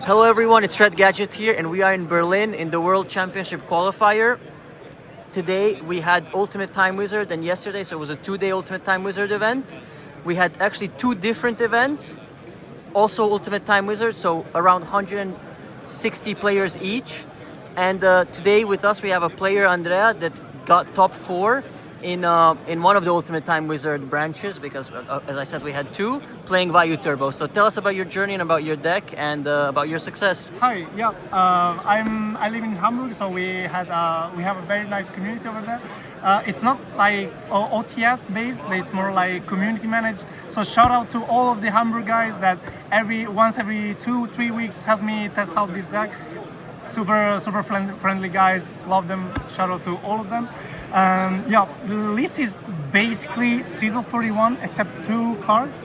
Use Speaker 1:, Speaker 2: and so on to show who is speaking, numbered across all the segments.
Speaker 1: Hello everyone, it's Red Gadget here and we are in Berlin in the World Championship qualifier. Today we had Ultimate Time Wizard and yesterday, so it was a 2-day Ultimate Time Wizard event. We had actually 2 different events, also Ultimate Time Wizard, so around 160 players each. And today with us we have a player, Andrea, that got top 4 in one of the Ultimate Time Wizard branches, because as I said we had 2 playing Vayu Turbo. So tell us about your journey and about your deck and about your success.
Speaker 2: Hi, yeah, I live in Hamburg, so we have a very nice community over there. It's not like OTS based, but it's more like community managed. So shout out to all of the Hamburg guys that once every 2-3 weeks help me test out this deck. Super friendly guys, love them. Shout out to all of them. Yeah, the list is basically Season 41 except 2 cards,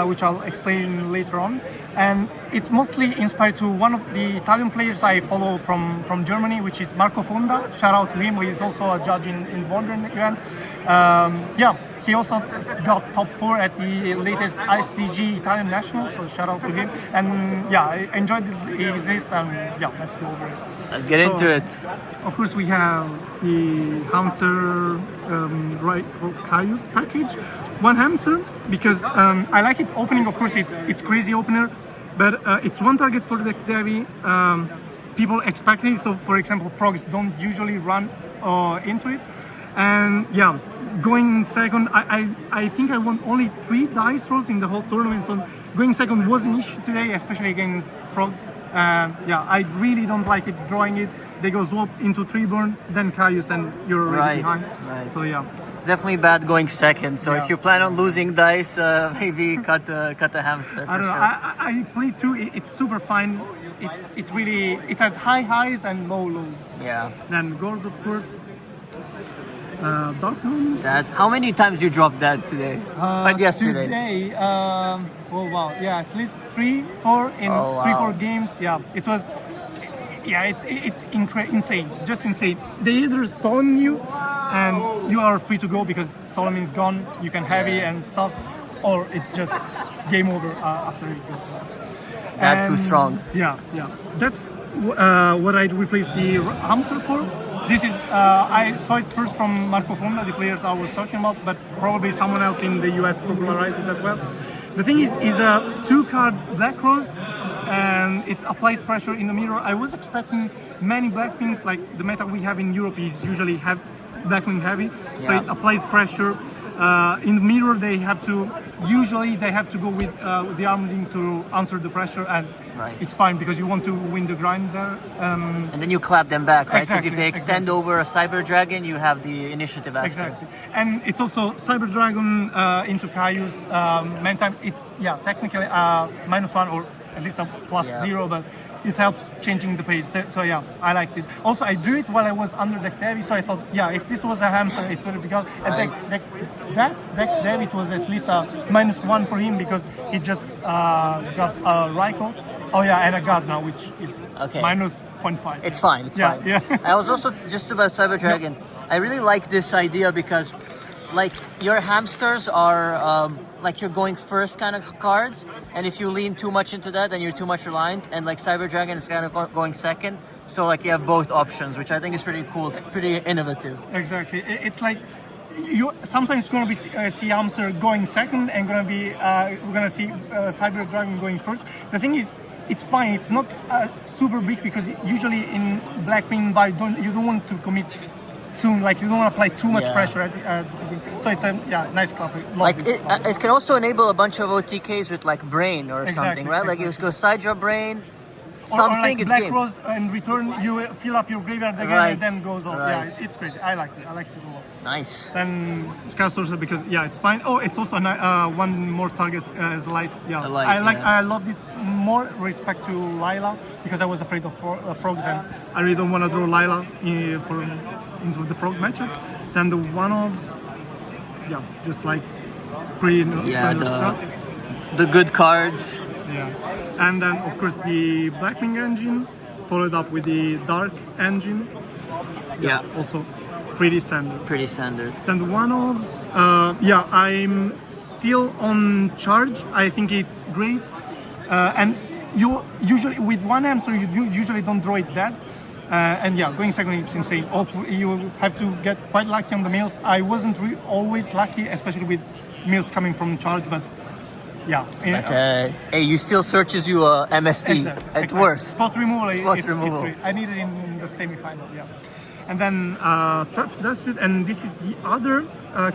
Speaker 2: which I'll explain later on. And it's mostly inspired to one of the Italian players I follow from Germany, which is Marco Fonda. Shout out to him. He is also a judge in Modern event. Yeah, he also got top 4 at the latest ISDG Italian National, so shout out to him. And yeah, I enjoyed his list, and yeah, let's go over it.
Speaker 1: Let's get into it.
Speaker 2: Of course, we have the hamster Caius package. One hamster because I like it opening. Of course, it's crazy opener, but it's one target for the deck heavy. People expect it. So, for example, frogs don't usually run into it. And yeah, going second, I think I won only 3 dice rolls in the whole tournament. So going second was an issue today, especially against frogs. Yeah, I really don't like it drawing it. They go swap into 3 burn, then Caius, and you're already behind.
Speaker 1: Right.
Speaker 2: So yeah,
Speaker 1: it's definitely bad going second. So
Speaker 2: yeah.
Speaker 1: if you plan on losing dice, maybe cut a hamster.
Speaker 2: I don't know. I play 2. It's super fine. It has high highs and low lows.
Speaker 1: Yeah.
Speaker 2: Then gourds, of course. Dark Moon.
Speaker 1: How many times you dropped that today? But yesterday.
Speaker 2: Today, oh wow, yeah, at least 3-4 in 3-4 games. Yeah, it was. Yeah, it's insane, just insane. They either summon you, and you are free to go because Solomon's gone. You can heavy and stuff, or it's just game over after it goes.
Speaker 1: That too strong.
Speaker 2: Yeah. That's what I'd replace the hamster for. This is I saw it first from Marco Fonda, the players I was talking about, but probably someone else in the US popularizes as well. The thing is a 2-card Black Rose, and it applies pressure in the mirror. I was expecting many Blackwings, like the meta we have in Europe is usually Blackwing heavy, so it applies pressure. In the mirror, they have to go with the Armadillo to answer the pressure, and it's fine because you want to win the grind there.
Speaker 1: And then you clap them back, right? Because
Speaker 2: Exactly,
Speaker 1: if they extend over a Cyber Dragon, you have the initiative after.
Speaker 2: Exactly, and it's also Cyber Dragon into Caius. Many times it's technically -1 or at least a +0, but it helps changing the pace. So yeah, I liked it. Also, I drew it while I was under deck heavy, so I thought, if this was a hamster, it would have become. And that deck heavy, it was at least a -1 for him because he just got a Raikou. Oh yeah, and a Gardner, which is -0.5.
Speaker 1: It's fine. It's fine.
Speaker 2: Yeah.
Speaker 1: I was also just about Cyber Dragon. I really like this idea because, like, your hamsters are like you're going first kind of cards, and if you lean too much into that, then you're too much reliant. And like Cyber Dragon is kind of going second, so like you have both options, which I think is pretty cool. It's pretty innovative.
Speaker 2: Exactly. It's like you sometimes gonna be see hamster going second, and we're gonna see Cyber Dragon going first. The thing is, it's fine. It's not super big because usually in Blackwing, you don't want to commit soon. Like you don't want to apply too much pressure at the beginning. So it's a nice club.
Speaker 1: Like it can also enable a bunch of OTKs with like brain or something, right? Like you just go side draw brain. Something,
Speaker 2: or like
Speaker 1: it's
Speaker 2: Black
Speaker 1: game.
Speaker 2: Rose, and return you fill up your graveyard again, and then goes on.
Speaker 1: Right.
Speaker 2: Yeah, it's great. I like it. I like it a lot.
Speaker 1: Nice.
Speaker 2: Then Scout Sorcerer because it's fine. Oh, it's also one more target as light. Yeah, I loved it more respect to Lila because I was afraid of frogs, and I really don't want to draw Lila into the frog matchup. Then the one-offs, just like pretty standard stuff.
Speaker 1: The good cards.
Speaker 2: Yeah, and then of course the Blackwing engine, followed up with the Dark engine.
Speaker 1: Yeah.
Speaker 2: Also pretty standard.
Speaker 1: Pretty standard.
Speaker 2: Then the one-offs, I'm still on charge. I think it's great. And you usually with one hamster you usually don't draw it that. And yeah, going second it's insane. You have to get quite lucky on the meals. I wasn't always lucky, especially with meals coming from charge, but yeah.
Speaker 1: But hey, you still searches you MST at worst.
Speaker 2: Spot removal.
Speaker 1: Spot removal.
Speaker 2: I need it in the semi-final. Yeah. And then that's it. And this is the other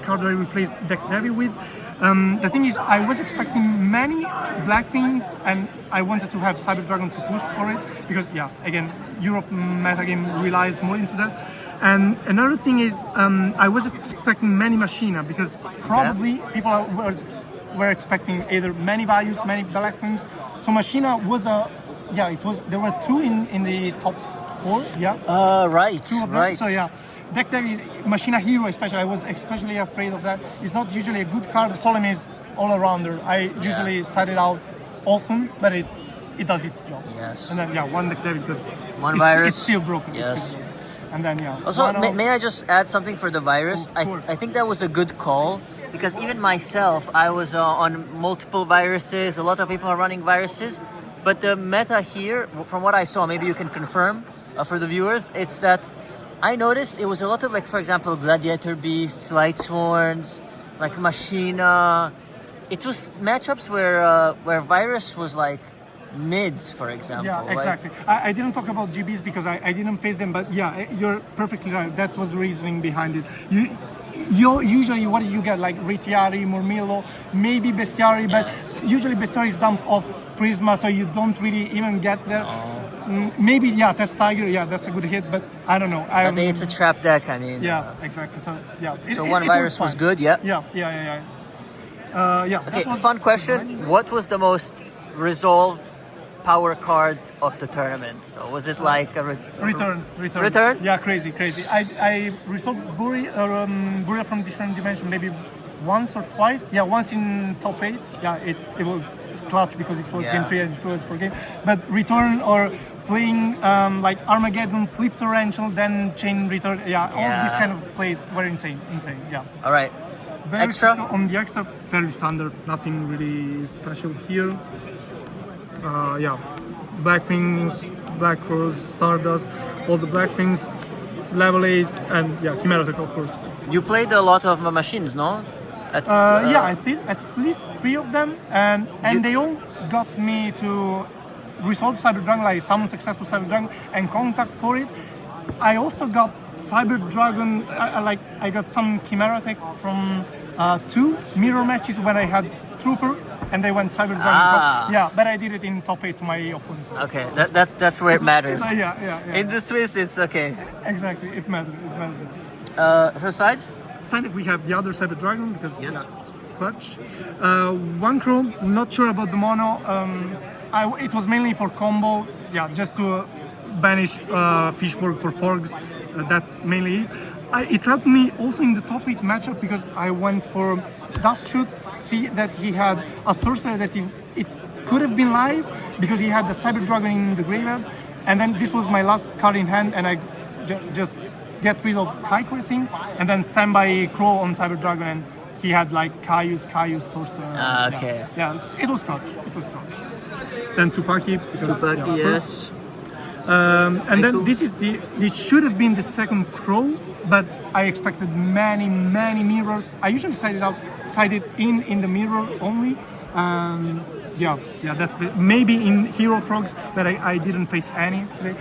Speaker 2: card that I replaced Deck Heavy with. The thing is, I was expecting many black wings, and I wanted to have Cyber Dragon to push for it because, yeah, again, Europe metagame relies more into that. And another thing is, I was expecting many Machina because probably people were expecting either many Vayus, many black wings. So Machina was there were two in the top 4. Yeah.
Speaker 1: Right.
Speaker 2: Two of them.
Speaker 1: Right.
Speaker 2: So yeah. Deck Devi, Machina Hero especially, I was especially afraid of that. It's not usually a good card. Solemn is all-arounder. I usually side it out often, but it does its job.
Speaker 1: Yes.
Speaker 2: And then, one Deck Devi, because
Speaker 1: one virus.
Speaker 2: It's still broken.
Speaker 1: Yes.
Speaker 2: And then,
Speaker 1: Also, may I just add something for the virus?
Speaker 2: Of course.
Speaker 1: I think that was a good call because even myself, I was on multiple viruses. A lot of people are running viruses. But the meta here, from what I saw, maybe you can confirm for the viewers, it's that I noticed it was a lot of, like, for example, Gladiator Beasts, Light Sworns, like Machina. It was matchups where Virus was like mid, for example.
Speaker 2: Yeah, exactly. I didn't talk about GBs because I didn't face them, but yeah, you're perfectly right. That was the reasoning behind it. You usually, what do you get? Like Retiari, Murmillo, maybe Bestiari, but usually Bestiari is dumped off Prisma, so you don't really even get there. Maybe, Test Tiger, that's a good hit, but I don't know.
Speaker 1: But it's a trap deck, I mean.
Speaker 2: Yeah, exactly. So,
Speaker 1: So one virus was good, yeah?
Speaker 2: Yeah.
Speaker 1: Okay, fun question. What was the most resolved power card of the tournament? So was it like a
Speaker 2: return?
Speaker 1: Return?
Speaker 2: Yeah, crazy. I resolved Buria from different dimension maybe once or twice. Yeah, once in top 8. Yeah, it was clutch because it was game 3 and it was for game. But return or playing like Armageddon, flip torrential, then chain return. All these kind of plays were insane. Yeah.
Speaker 1: All right.
Speaker 2: Very
Speaker 1: extra?
Speaker 2: On the extra, fairly standard. Nothing really special here. Black Wings, Black Rose, Stardust, all the Black Wings, level A's, and Chimera Tech, of course.
Speaker 1: You played a lot of machines, no?
Speaker 2: I did at least 3 of them, and they all got me to resolve Cyber Dragon, like summon successful Cyber Dragon, and contact for it. I also got Cyber Dragon, I got some Chimera Tech from 2 mirror matches when I had Trooper, and they went Cyber Dragon. But I did it in top 8 to my opponents.
Speaker 1: Okay, that's where it matters.
Speaker 2: Yeah.
Speaker 1: In the Swiss, it's okay.
Speaker 2: Exactly, it matters.
Speaker 1: For side?
Speaker 2: Side, we have the other Cyber Dragon because it's clutch. One Chrome, not sure about the mono. It was mainly for combo, just to banish Fishborg for Forgs. That mainly it. It helped me also in the top 8 matchup because I went for Dust Shoot, see that he had a sorcerer that it could have been live because he had the Cyber Dragon in the graveyard, and then this was my last card in hand, and I just get rid of Kaiko thing, and then stand by Crow on Cyber Dragon, and he had like Caius sorcerer.
Speaker 1: Okay.
Speaker 2: It was clutch. Then Tupaki,
Speaker 1: yes.
Speaker 2: And then this should have been the second Crow, but I expected many mirrors. I usually side it in the mirror only. That's maybe in Hero Frogs, but I didn't face any today.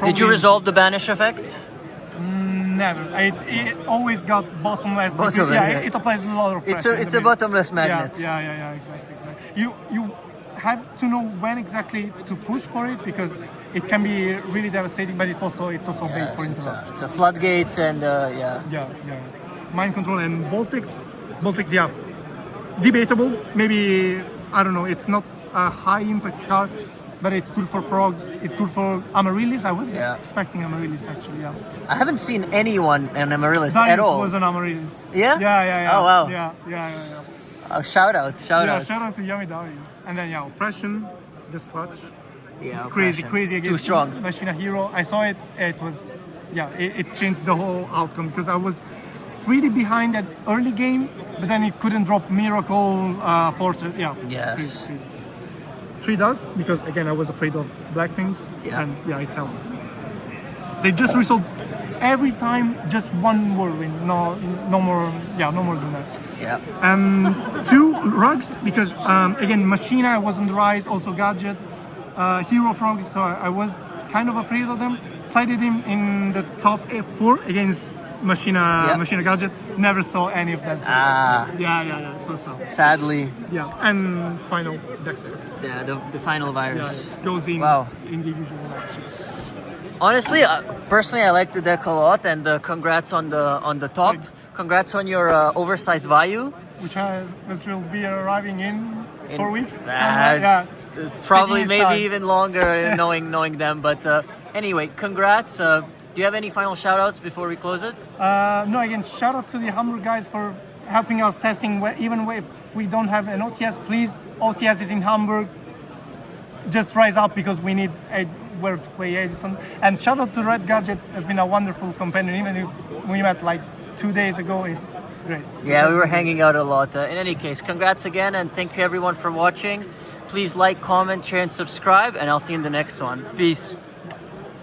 Speaker 1: Did you resolve the banish effect?
Speaker 2: Never. It always got bottomless. It applies a lot of pressure.
Speaker 1: It's a bottomless magnet.
Speaker 2: Yeah, exactly. You have to know when exactly to push for it because it can be really devastating, but it's also big for interrupt.
Speaker 1: It's a floodgate and
Speaker 2: Mind control and Boltix, debatable. Maybe I don't know. It's not a high impact card, but it's good for Frogs. It's good for Amaryllis. I was expecting Amaryllis actually.
Speaker 1: I haven't seen anyone in Amaryllis
Speaker 2: Darius
Speaker 1: at all.
Speaker 2: was an Amaryllis.
Speaker 1: Yeah?
Speaker 2: Yeah.
Speaker 1: Oh wow.
Speaker 2: Yeah.
Speaker 1: Shout out.
Speaker 2: Shout out to Yummy Darius. And then Oppression, just clutch.
Speaker 1: Yeah,
Speaker 2: crazy against
Speaker 1: too strong.
Speaker 2: Machina Hero. I saw it. It was, it changed the whole outcome because I was pretty behind at early game, but then it couldn't drop Miracle Fortress.
Speaker 1: Yes.
Speaker 2: Crazy. treat us, because again I was afraid of black things,
Speaker 1: Yeah.
Speaker 2: and yeah, it helped. They just resolved every time just one word win, no more, no more than that.
Speaker 1: Yeah.
Speaker 2: And 2 rugs, because again Machina was on the rise, also Gadget, Hero Frog, so I was kind of afraid of them. Cited him in the top 4 against Machina Gadget. Never saw any of them. Yeah. So sad.
Speaker 1: Sadly,
Speaker 2: Yeah, and final deck
Speaker 1: the final virus.
Speaker 2: goes in
Speaker 1: Wow.
Speaker 2: in the usual matches.
Speaker 1: Honestly, personally, I like the deck a lot, and congrats on the top.
Speaker 2: Thanks.
Speaker 1: Congrats on your oversized Vayu.
Speaker 2: Which will be arriving in 4 weeks.
Speaker 1: Probably
Speaker 2: Taking its
Speaker 1: maybe
Speaker 2: time.
Speaker 1: even longer knowing them. But anyway, congrats. Do you have any final shout outs before we close it?
Speaker 2: No, again, shout out to the Hamburg guys for helping us testing. Even if we don't have an OTS, please, OTS is in Hamburg. Just rise up, because we need where to play Edison. And shout out to Red Gadget, has been a wonderful companion. Even if we met like 2 days ago, great.
Speaker 1: Yeah, we were hanging out a lot. In any case, congrats again, and thank you everyone for watching. Please like, comment, share, and subscribe, and I'll see you in the next one. Peace.